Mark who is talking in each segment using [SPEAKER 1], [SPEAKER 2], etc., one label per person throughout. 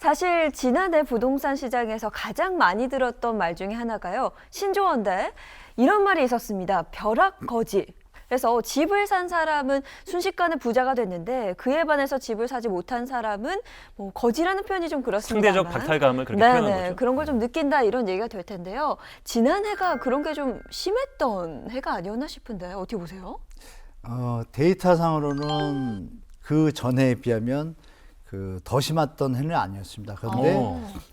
[SPEAKER 1] 사실 지난해 부동산 시장에서 가장 많이 들었던 말 중에 하나가요. 신조어인데 이런 말이 있었습니다. 벼락거지. 그래서 집을 산 사람은 순식간에 부자가 됐는데 그에 반해서 집을 사지 못한 사람은 뭐 거지라는 표현이 좀 그렇습니다만
[SPEAKER 2] 상대적 박탈감을 그렇게 표현한 거죠.
[SPEAKER 1] 그런 걸 좀 느낀다 이런 얘기가 될 텐데요. 지난해가 그런 게 좀 심했던 해가 아니었나 싶은데 어떻게 보세요?
[SPEAKER 3] 데이터상으로는 그 전해에 비하면 더 심했던 해는 아니었습니다. 그런데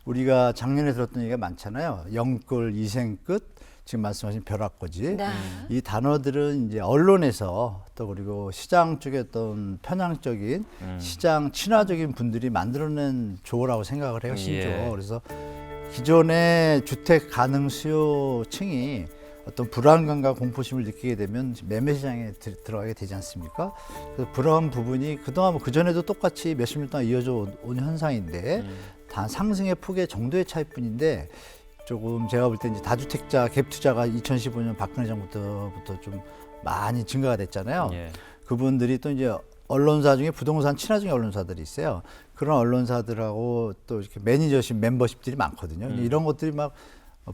[SPEAKER 3] 우리가 작년에 들었던 얘기가 많잖아요. 영끌, 이생끝, 지금 말씀하신 벼락거지.
[SPEAKER 1] 네.
[SPEAKER 3] 이 단어들은 이제 언론에서 또 그리고 시장 쪽의 어떤 편향적인 시장 친화적인 분들이 만들어낸 조어라고 생각을 해요. 신조어.
[SPEAKER 2] 예.
[SPEAKER 3] 그래서 기존의 주택 가능 수요층이 어떤 불안감과 공포심을 느끼게 되면 매매 시장에 들어가게 되지 않습니까? 그래서 그런 부분이 그동안 뭐 그전에도 똑같이 몇십 년 동안 이어져 온 현상인데 단 상승의 폭의 정도의 차이뿐인데 조금 제가 볼 때 이제 다주택자 갭 투자가 2015년 박근혜 정부부터 좀 많이 증가가 됐잖아요.
[SPEAKER 2] 예.
[SPEAKER 3] 그분들이 또 이제 언론사 중에 부동산 친화적인 언론사들이 있어요. 그런 언론사들하고 또 이렇게 매니저십, 멤버십들이 많거든요. 이런 것들이 막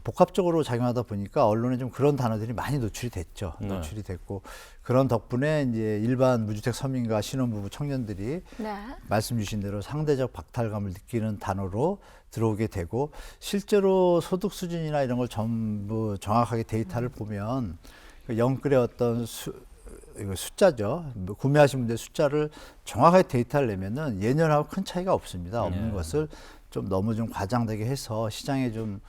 [SPEAKER 3] 복합적으로 작용하다 보니까 언론에 좀 그런 단어들이 많이 노출이 됐죠. 노출이 됐고 그런 덕분에 이제 일반 무주택 서민과 신혼부부 청년들이 말씀 주신 대로 상대적 박탈감을 느끼는 단어로 들어오게 되고 실제로 소득 수준이나 이런 걸 전부 정확하게 데이터를 보면 그 영끌의 어떤 숫자죠. 구매하신 분들의 숫자를 정확하게 데이터를 내면은 예년하고 큰 차이가 없습니다. 없는 것을 좀 너무 좀 과장되게 해서 시장에 좀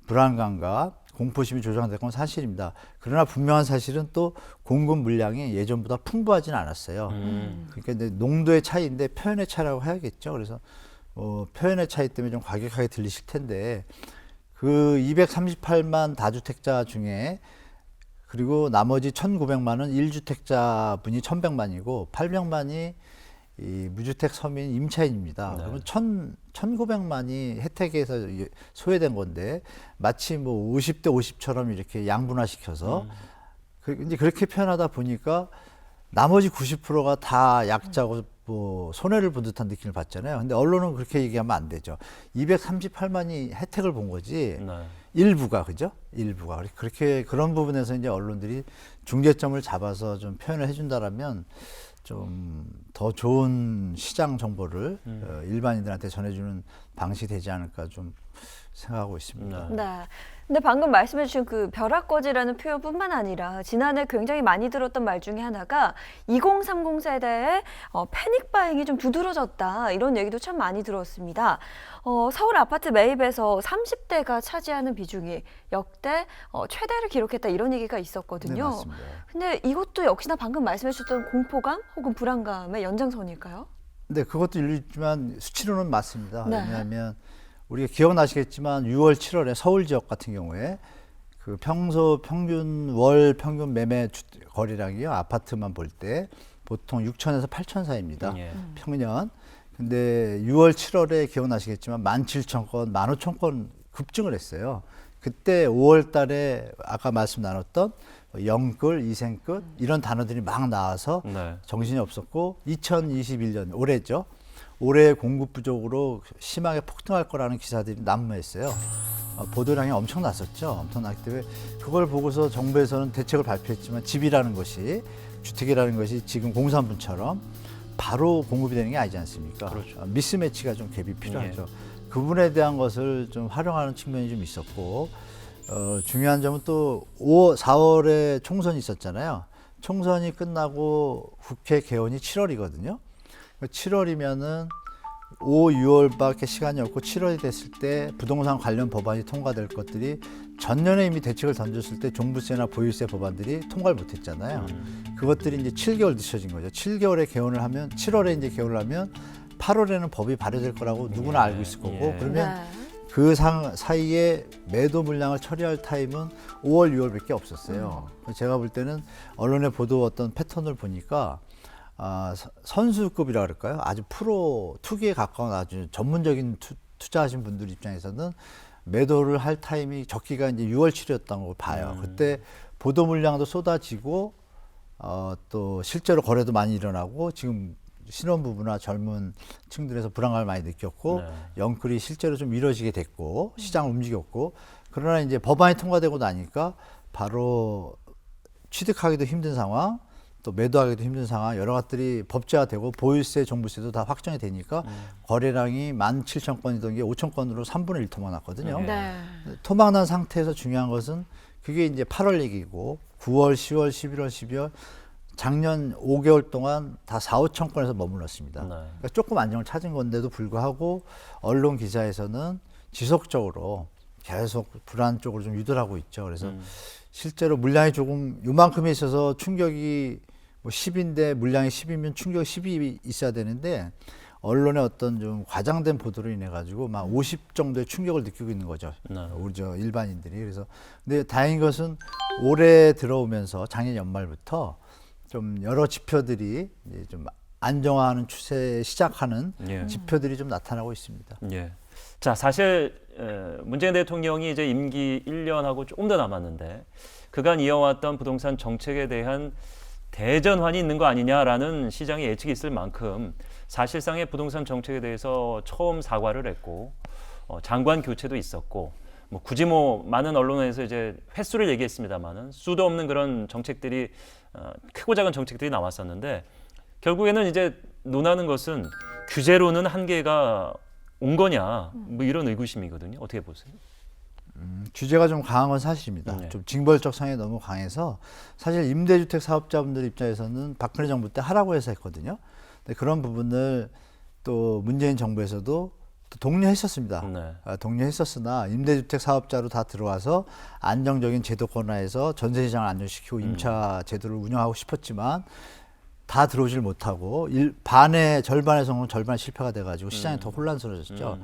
[SPEAKER 3] 불안감과 공포심이 조장된 건 사실입니다. 그러나 분명한 사실은 또 공급 물량이 예전보다 풍부하지는 않았어요. 그러니까 이제 농도의 차이인데 표현의 차이라고 해야겠죠. 그래서 표현의 차이 때문에 좀 과격하게 들리실 텐데 그 238만 다주택자 중에 그리고 나머지 1,900만은 1주택자 분이 1,100만이고 800만이 이 무주택 서민 임차인입니다. 그러면 1,900만이 혜택에서 소외된 건데 마치 뭐 50대 50처럼 이렇게 양분화시켜서 이제 그렇게 표현하다 보니까 나머지 90%가 다 약자고 뭐 손해를 본 듯한 느낌을 받잖아요. 근데 언론은 그렇게 얘기하면 안 되죠. 238만이 혜택을 본 거지. 일부가 그죠? 일부가 그렇게 그런 부분에서 이제 언론들이 중재점을 잡아서 좀 표현을 해준다라면 좀 더 좋은 시장 정보를 일반인들한테 전해주는 방식이 되지 않을까 좀 생각하고 있습니다.
[SPEAKER 1] 네. 근데 방금 말씀해 주신 그 벼락거지라는 표현뿐만 아니라 지난해 굉장히 많이 들었던 말 중에 하나가 2030 세대의 패닉 바잉이 좀 두드러졌다. 이런 얘기도 참 많이 들었습니다. 서울 아파트 매입에서 30대가 차지하는 비중이 역대 최대를 기록했다. 이런 얘기가 있었거든요.
[SPEAKER 3] 네, 맞습니다.
[SPEAKER 1] 근데 이것도 역시나 방금 말씀해 주셨던 공포감 혹은 불안감의 연장선일까요?
[SPEAKER 3] 네, 그것도 일리지만 수치로는 맞습니다.
[SPEAKER 1] 네.
[SPEAKER 3] 왜냐하면 우리가 기억나시겠지만 6월, 7월에 서울 지역 같은 경우에 그 평균 월 평균 매매 거래량이요 아파트만 볼 때 보통 6천에서 8천 사이입니다. 평년. 근데 6월, 7월에 기억나시겠지만 17,000건, 15,000건 급증을 했어요. 그때 5월 달에 아까 말씀 나눴던 영끌, 이생끝 이런 단어들이 막 나와서 정신이 없었고 2021년 올해죠. 올해 공급 부족으로 심하게 폭등할 거라는 기사들이 난무했어요. 보도량이 엄청났었죠. 엄청났기 때문에 그걸 보고서 정부에서는 대책을 발표했지만 집이라는 것이 주택이라는 것이 지금 공산분처럼 바로 공급이 되는 게 아니지 않습니까? 그렇죠. 미스매치가 좀 갭이 필요하죠. 그 부분에 대한 것을 좀 활용하는 측면이 좀 있었고 중요한 점은 또 4월에 총선이 있었잖아요. 총선이 끝나고 국회 개원이 7월이거든요. 7월이면은 5, 6월밖에 시간이 없고 7월이 됐을 때 부동산 관련 법안이 통과될 것들이 전년에 이미 대책을 던졌을 때 종부세나 보유세 법안들이 통과를 못했잖아요. 그것들이 이제 7개월 늦춰진 거죠. 7개월에 개원을 하면 7월에 이제 개원을 하면 8월에는 법이 발효될 거라고 누구나 알고 있을 거고 그러면 그 사이에 매도 물량을 처리할 타임은 5월, 6월밖에 없었어요. 제가 볼 때는 언론의 보도 어떤 패턴을 보니까 선수급이라 그럴까요? 아주 프로 투기에 가까운 아주 전문적인 투자하신 분들 입장에서는 매도를 할 타임이 적기가 이제 6월 7일이었다는 걸 봐요. 그때 보도 물량도 쏟아지고 또 실제로 거래도 많이 일어나고 지금 신혼부부나 젊은 층들에서 불안감을 많이 느꼈고
[SPEAKER 2] 네.
[SPEAKER 3] 영끌이 실제로 좀 이루어지게 됐고 시장을 움직였고 그러나 이제 법안이 통과되고 나니까 바로 취득하기도 힘든 상황 또 매도하기도 힘든 상황 여러 것들이 법제화되고 보유세, 종부세도 다 확정이 되니까 거래량이 17,000건이던 게 5,000건으로 3분의 1 토막났거든요.
[SPEAKER 1] 네.
[SPEAKER 3] 토막난 상태에서 중요한 것은 그게 이제 8월 얘기고 9월, 10월, 11월, 12월 작년 5개월 동안 다 4, 5천 건에서 머물렀습니다.
[SPEAKER 2] 네.
[SPEAKER 3] 그러니까 조금 안정을 찾은 건데도 불구하고 언론 기사에서는 지속적으로 계속 불안 쪽으로 좀 유도를 하고 있죠. 그래서 실제로 물량이 조금 요만큼에 있어서 충격이 뭐 10인데 물량이 10이면 충격이 10이 있어야 되는데 언론의 어떤 좀 과장된 보도로 인해 가지고 막 50 정도의 충격을 느끼고 있는 거죠.
[SPEAKER 2] 네.
[SPEAKER 3] 우리 저 일반인들이. 그래서 근데 다행인 것은 올해 들어오면서 작년 연말부터 좀 여러 지표들이 이제 좀 안정화하는 추세에 시작하는
[SPEAKER 2] 예.
[SPEAKER 3] 지표들이 좀 나타나고 있습니다.
[SPEAKER 2] 예. 자, 사실 문재인 대통령이 이제 임기 1년하고 조금 더 남았는데 그간 이어왔던 부동산 정책에 대한 대전환이 있는 거 아니냐라는 시장의 예측이 있을 만큼 사실상의 부동산 정책에 대해서 처음 사과를 했고 장관 교체도 있었고 뭐 굳이 뭐 많은 언론에서 이제 횟수를 얘기했습니다만은 수도 없는 그런 정책들이 크고 작은 정책들이 나왔었는데 결국에는 이제 논하는 것은 규제로는 한계가 온 거냐 뭐 이런 의구심이거든요. 어떻게 보세요?
[SPEAKER 3] 규제가 좀 강한 건 사실입니다.
[SPEAKER 2] 네.
[SPEAKER 3] 좀 징벌적 성향이 너무 강해서 사실 임대주택 사업자분들 입장에서는 박근혜 정부 때 하라고 해서 했거든요. 근데 그런 부분을 또 문재인 정부에서도 또 독려했었습니다.
[SPEAKER 2] 네.
[SPEAKER 3] 독려했었으나 임대주택 사업자로 다 들어와서 안정적인 제도권화해서 전세 시장을 안정시키고 임차 제도를 운영하고 싶었지만 다 들어오질 못하고 반의 절반의 성공 절반 실패가 돼가지고 시장이 더 혼란스러워졌죠.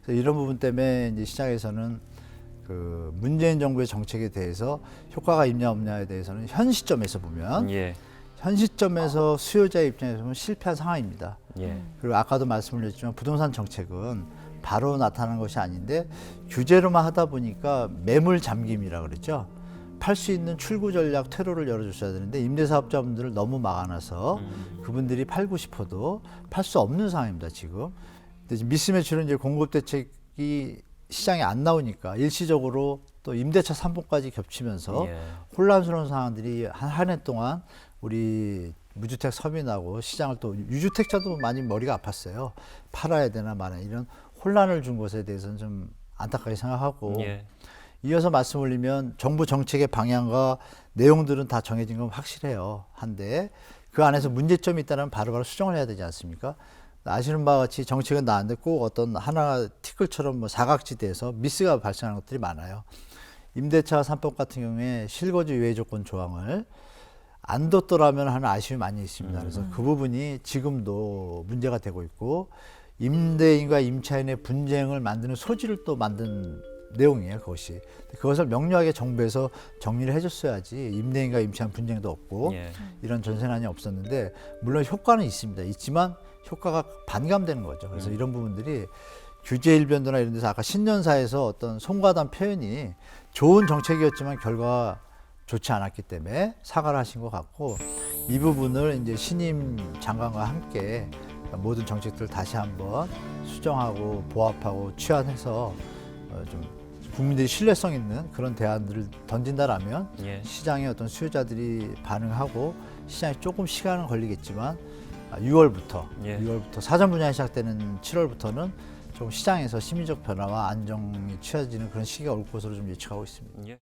[SPEAKER 3] 그래서 이런 부분 때문에 이제 시장에서는 그 문재인 정부의 정책에 대해서 효과가 있냐 없냐에 대해서는 현 시점에서 보면
[SPEAKER 2] 예.
[SPEAKER 3] 현 시점에서 수요자의 입장에서 보면 실패한 상황입니다.
[SPEAKER 2] 예.
[SPEAKER 3] 그리고 아까도 말씀을 드렸지만 부동산 정책은 바로 나타나는 것이 아닌데 규제로만 하다 보니까 매물 잠김이라 그랬죠. 팔 수 있는 출구 전략 퇴로를 열어줬어야 되는데 임대사업자분들을 너무 막아놔서 그분들이 팔고 싶어도 팔 수 없는 상황입니다 지금. 근데 지금 미스매치는 이제 공급 대책이 시장에 안 나오니까 일시적으로 또 임대차 3분까지 겹치면서
[SPEAKER 2] 예.
[SPEAKER 3] 혼란스러운 상황들이 한 해 동안 우리 무주택 서민하고 시장을 또 유주택자도 많이 머리가 아팠어요. 팔아야 되나 마나 이런 혼란을 준 것에 대해서는 좀 안타깝게 생각하고
[SPEAKER 2] 예.
[SPEAKER 3] 이어서 말씀 올리면 정부 정책의 방향과 내용들은 다 정해진 건 확실해요. 한데 그 안에서 문제점이 있다면 바로바로 수정을 해야 되지 않습니까? 아시는 바와 같이 정책은 나왔는데 꼭 어떤 하나 티끌처럼 뭐 사각지대에서 미스가 발생하는 것들이 많아요. 임대차 3법 같은 경우에 실거주 유예 조건 조항을 안 뒀더라면 하는 아쉬움이 많이 있습니다. 그래서 그 부분이 지금도 문제가 되고 있고 임대인과 임차인의 분쟁을 만드는 소지를 또 만든 내용이에요. 그것이. 그것을 명료하게 정부에서 정리를 해줬어야지 임대인과 임차인 분쟁도 없고
[SPEAKER 2] 예.
[SPEAKER 3] 이런 전세난이 없었는데 물론 효과는 있습니다. 있지만 효과가 반감되는 거죠. 그래서 이런 부분들이 규제 일변도나 이런 데서 아까 신년사에서 어떤 송가단 표현이 좋은 정책이었지만 결과가 좋지 않았기 때문에 사과를 하신 것 같고 이 부분을 이제 신임 장관과 함께 모든 정책들을 다시 한번 수정하고 보합하고 취합해서 좀 국민들이 신뢰성 있는 그런 대안들을 던진다라면
[SPEAKER 2] 예.
[SPEAKER 3] 시장의 어떤 수요자들이 반응하고 시장에 조금 시간은 걸리겠지만 6월부터
[SPEAKER 2] 예.
[SPEAKER 3] 6월부터 사전 분양이 시작되는 7월부터는 좀 시장에서 심리적 변화와 안정이 취해지는 그런 시기가 올 것으로 좀 예측하고 있습니다.
[SPEAKER 2] 예.